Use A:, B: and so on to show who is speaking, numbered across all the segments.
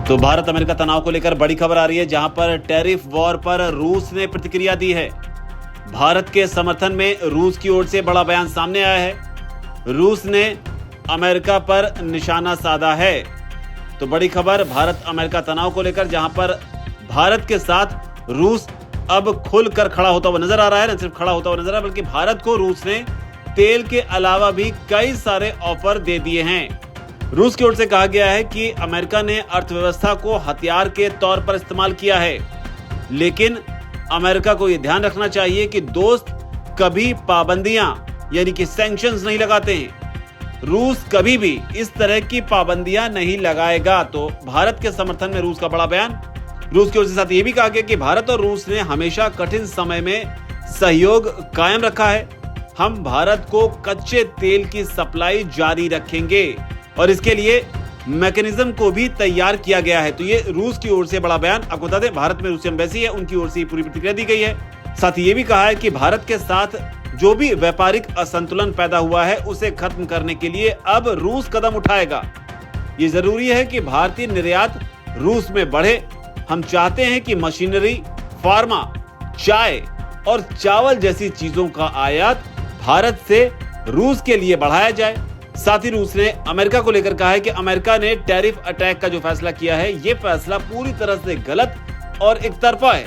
A: तो भारत अमेरिका तनाव को लेकर बड़ी खबर आ रही है, जहां पर टैरिफ वॉर पर रूस ने प्रतिक्रिया दी है। भारत के समर्थन में रूस की ओर से बड़ा बयान सामने आया है। रूस ने अमेरिका पर निशाना साधा है। तो बड़ी खबर भारत अमेरिका तनाव को लेकर, जहां पर भारत के साथ रूस अब खुलकर खड़ा होता हुआ नजर आ रहा है। न सिर्फ खड़ा होता हुआ नजर आ रहा है, बल्कि भारत को रूस ने तेल के अलावा भी कई सारे ऑफर दे दिए हैं। रूस की ओर से कहा गया है कि अमेरिका ने अर्थव्यवस्था को हथियार के तौर पर इस्तेमाल किया है, लेकिन अमेरिका को यह ध्यान रखना चाहिए कि दोस्त कभी पाबंदियां यानी कि सैंक्शंस नहीं लगाते हैं। रूस कभी भी इस तरह की पाबंदियां नहीं लगाएगा। तो भारत के समर्थन में रूस का बड़ा बयान। रूस की ओर से साथ ये भी कहा गया कि भारत और रूस ने हमेशा कठिन समय में सहयोग कायम रखा है। हम भारत को कच्चे तेल की सप्लाई जारी रखेंगे और इसके लिए मैकेनिज्म को भी तैयार किया गया है। तो ये रूस की ओर से बड़ा बयान। आपको बता दें, भारत में रूसी एम्बेसी है, उनकी ओर से पूरी प्रतिक्रिया दी गई है। साथ ही ये भी कहा है कि भारत के साथ जो भी व्यापारिक असंतुलन पैदा हुआ है उसे खत्म करने के लिए अब रूस कदम उठाएगा। ये जरूरी है कि भारतीय निर्यात रूस में बढ़े। हम चाहते हैं कि मशीनरी, फार्मा, चाय और चावल जैसी चीजों का आयात भारत से रूस के लिए बढ़ाया जाए। साथ ही रूस ने अमेरिका को लेकर कहा है कि अमेरिका ने टैरिफ अटैक का जो फैसला किया है, यह फैसला पूरी तरह से गलत और एकतरफा है।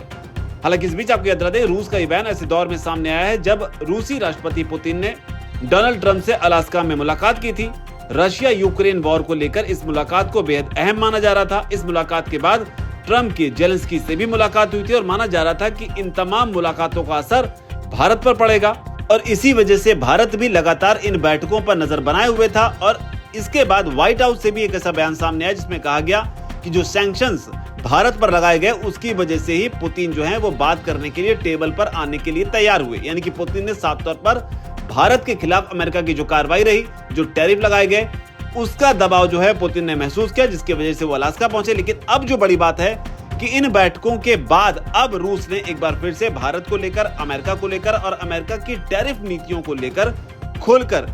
A: हालांकि इस बीच आपको याद रहे, रूस का यह बयान ऐसे दौर में सामने आया है जब रूसी राष्ट्रपति पुतिन ने डोनाल्ड ट्रंप से अलास्का में मुलाकात की थी। रशिया यूक्रेन वॉर को लेकर इस मुलाकात को बेहद अहम माना जा रहा था। इस मुलाकात के बाद ट्रंप की जेलेंस्की से भी मुलाकात हुई थी और माना जा रहा था कि इन तमाम मुलाकातों का असर भारत पर पड़ेगा और इसी वजह से भारत भी लगातार इन बैठकों पर नजर बनाए हुए था। और इसके बाद व्हाइट हाउस से भी एक ऐसा बयान सामने आया जिसमें कहा गया कि जो सैंक्शंस भारत पर लगाए गए उसकी वजह से ही पुतिन जो है वो बात करने के लिए टेबल पर आने के लिए तैयार हुए। यानी कि पुतिन ने साफ तौर पर भारत के खिलाफ अमेरिका की जो कार्रवाई रही, जो टैरिफ लगाए गए, उसका दबाव जो है पुतिन ने महसूस किया, जिसकी वजह से वो अलास्का पहुंचे। लेकिन अब जो बड़ी बात है कि इन बैठकों के बाद अब रूस ने एक बार फिर से भारत को लेकर, अमेरिका को लेकर और अमेरिका की टैरिफ नीतियों को लेकर खोलकर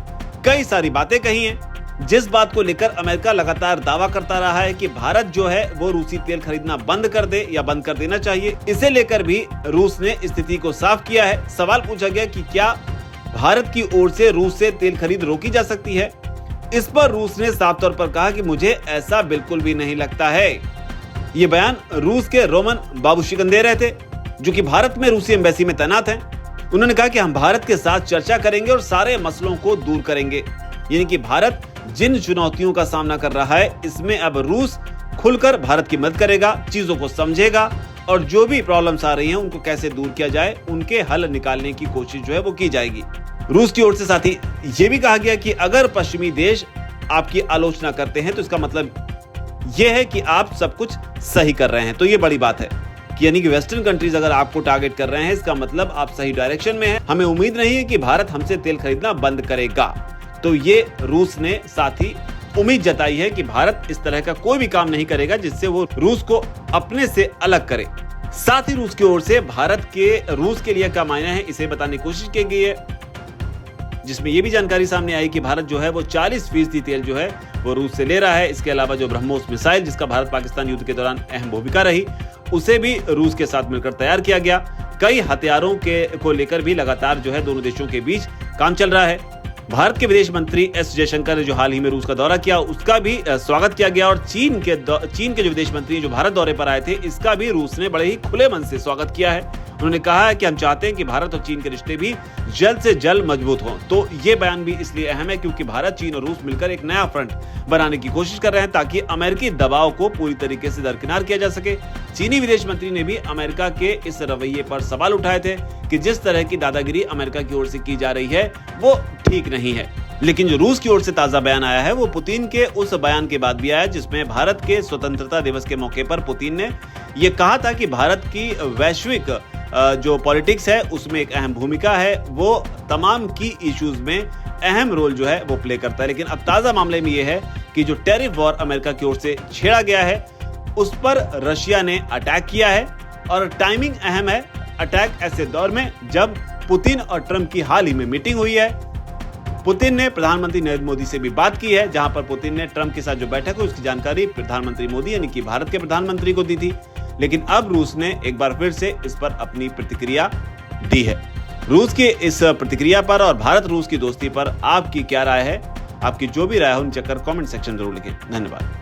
A: कई सारी बातें कही हैं। जिस बात को लेकर अमेरिका लगातार दावा करता रहा है कि भारत जो है वो रूसी तेल खरीदना बंद कर दे या बंद कर देना चाहिए, इसे लेकर भी रूस ने स्थिति को साफ किया है। सवाल पूछा गया कि क्या भारत की ओर से रूस से तेल खरीद रोकी जा सकती है। इस पर रूस ने साफ तौर पर कहा कि मुझे ऐसा बिल्कुल भी नहीं लगता है। ये बयान रूस के रोमन बाबुशिकन दे रहे थे, जो कि भारत में रूसी एम्बेसी में तैनात हैं। उन्होंने कहा कि हम भारत के साथ चर्चा करेंगे और सारे मसलों को दूर करेंगे। यानी कि भारत जिन चुनौतियों का सामना कर रहा है, इसमें अब रूस खुलकर भारत की मदद करेगा, चीजों को समझेगा और जो भी प्रॉब्लम्स आ रही हैं उनको कैसे दूर किया जाए, उनके हल निकालने की कोशिश जो है वो की जाएगी। रूस की ओर से साथ ही ये भी कहा गया कि अगर पश्चिमी देश आपकी आलोचना करते हैं तो इसका मतलब यह है कि आप सब कुछ सही कर रहे हैं। तो ये बड़ी बात है कि यानी कि वेस्टर्न कंट्रीज अगर आपको टारगेट कर रहे हैं, इसका मतलब आप सही डायरेक्शन में हैं। हमें उम्मीद नहीं है कि भारत हमसे तेल खरीदना बंद करेगा। तो ये रूस ने साथ ही उम्मीद जताई है कि भारत इस तरह का कोई भी काम नहीं करेगा जिससे वो रूस को अपने से अलग करे। साथ ही रूस की ओर से भारत के रूस के लिए क्या मायने हैं, इसे बताने की कोशिश की गई है, जिसमें यह भी जानकारी सामने आई कि भारत जो है वो 40% तेल जो है वो रूस से ले रहा है। इसके अलावा जो ब्रह्मोस मिसाइल, जिसका भारत पाकिस्तान युद्ध के दौरान अहम भूमिका रही, उसे भी रूस के साथ मिलकर तैयार किया गया। कई हथियारों को लेकर भी लगातार जो है दोनों देशों के बीच काम चल रहा है। भारत के विदेश मंत्री एस जयशंकर ने जो हाल ही में रूस का दौरा किया, उसका भी स्वागत किया गया। और चीन के जो विदेश मंत्री जो भारत दौरे पर आए थे, इसका भी रूस ने बड़े ही खुले मन से स्वागत किया है। उन्होंने कहा है कि हम चाहते हैं कि भारत और चीन के रिश्ते भी जल्द से जल्द मजबूत हों। तो ये बयान भी इसलिए अहम है क्योंकि भारत, चीन और रूस मिलकर एक नया फ्रंट बनाने की कोशिश कर रहे हैं ताकि अमेरिकी दबाव को पूरी तरीके से दरकिनार किया जा सके। चीनी विदेश मंत्री ने भी अमेरिका के इस रवैये पर सवाल उठाए थे कि जिस तरह की दादागिरी अमेरिका की ओर से की जा रही है वो ठीक नहीं है। लेकिन जो रूस की ओर से ताजा बयान आया है वो पुतिन के उस बयान के बाद भी आया जिसमें भारत के स्वतंत्रता दिवस के मौके पर पुतिन ने यह कहा था कि भारत की वैश्विक जो पॉलिटिक्स है उसमें एक अहम भूमिका है, वो तमाम की इश्यूज में अहम रोल जो है वो प्ले करता है। लेकिन अब ताजा मामले में यह है कि जो टैरिफ वॉर अमेरिका की ओर से छेड़ा गया है उस पर रशिया ने अटैक किया है और टाइमिंग अहम है। अटैक ऐसे दौर में जब पुतिन और ट्रंप की हाल ही में मीटिंग हुई है पुतिन ने प्रधानमंत्री नरेंद्र मोदी से भी बात की है, जहां पर पुतिन ने ट्रंप के साथ जो बैठक हुई उसकी जानकारी प्रधानमंत्री मोदी यानी कि भारत के प्रधानमंत्री को दी थी। लेकिन अब रूस ने एक बार फिर से इस पर अपनी प्रतिक्रिया दी है। रूस की इस प्रतिक्रिया पर और भारत रूस की दोस्ती पर आपकी क्या राय है? आपकी जो भी राय हो नीचे कमेंट सेक्शन जरूर लिखें। धन्यवाद।